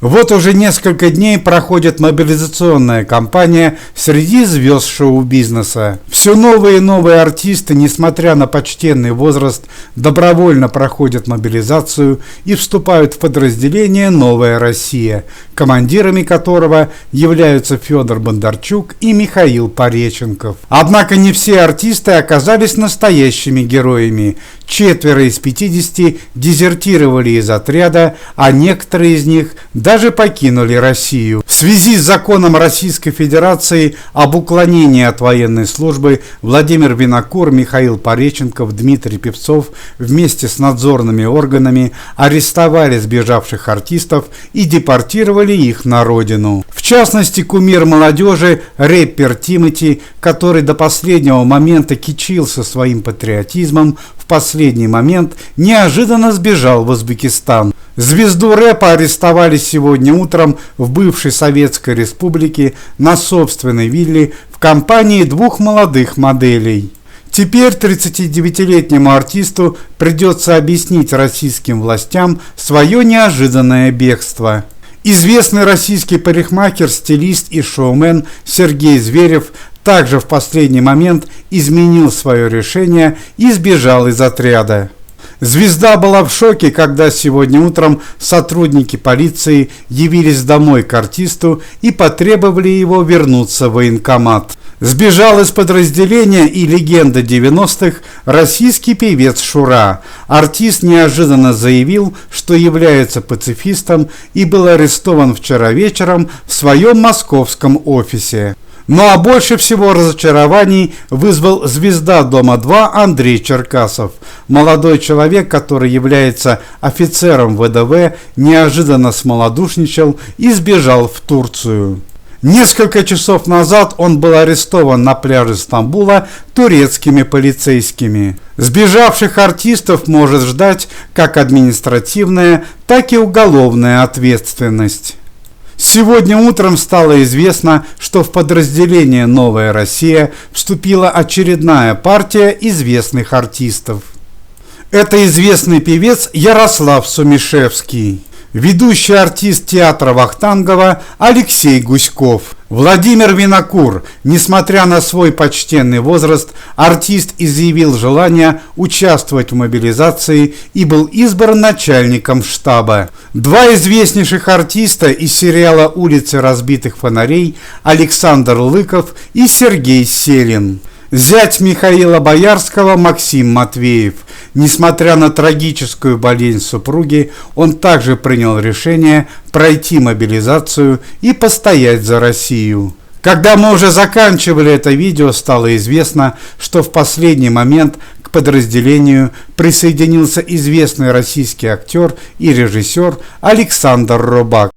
Вот уже несколько дней проходит мобилизационная кампания среди звезд шоу-бизнеса. Все новые и новые артисты, несмотря на почтенный возраст, добровольно проходят мобилизацию и вступают в подразделение «Новая Россия», командирами которого являются Федор Бондарчук и Михаил Пореченков. Однако не все артисты оказались настоящими героями. 4 из 50 дезертировали из отряда, а некоторые из них даже покинули Россию. В связи с законом Российской Федерации об уклонении от военной службы Владимир Винокур, Михаил Пореченков, Дмитрий Певцов вместе с надзорными органами арестовали сбежавших артистов и депортировали их на родину. В частности, кумир молодежи, рэпер Тимати, который до последнего момента кичился своим патриотизмом, в последний момент неожиданно сбежал в Узбекистан. Звезду рэпа арестовали сегодня утром в бывшей Советской Республике на собственной вилле в компании 2 молодых моделей. Теперь 39-летнему артисту придется объяснить российским властям свое неожиданное бегство. Известный российский парикмахер, стилист и шоумен Сергей Зверев также в последний момент изменил свое решение и сбежал из отряда. Звезда была в шоке, когда сегодня утром сотрудники полиции явились домой к артисту и потребовали его вернуться в военкомат. Сбежал из подразделения и легенда 90-х российский певец Шура. Артист неожиданно заявил, что является пацифистом и был арестован вчера вечером в своем московском офисе. Ну а больше всего разочарований вызвал звезда Дома-2 Андрей Черкасов. Молодой человек, который является офицером ВДВ, неожиданно смолодушничал и сбежал в Турцию. Несколько часов назад он был арестован на пляже Стамбула турецкими полицейскими. Сбежавших артистов может ждать как административная, так и уголовная ответственность. Сегодня утром стало известно, что в подразделение «Новая Россия» вступила очередная партия известных артистов. Это известный певец Ярослав Сумишевский, ведущий артист театра Вахтангова Алексей Гуськов, Владимир Винокур. Несмотря на свой почтенный возраст, артист изъявил желание участвовать в мобилизации и был избран начальником штаба. 2 известнейших артиста из сериала «Улицы разбитых фонарей» Александр Лыков и Сергей Селин. Зять Михаила Боярского Максим Матвеев. Несмотря на трагическую болезнь супруги, он также принял решение пройти мобилизацию и постоять за Россию. Когда мы уже заканчивали это видео, стало известно, что в последний момент к подразделению присоединился известный российский актер и режиссер Александр Робак.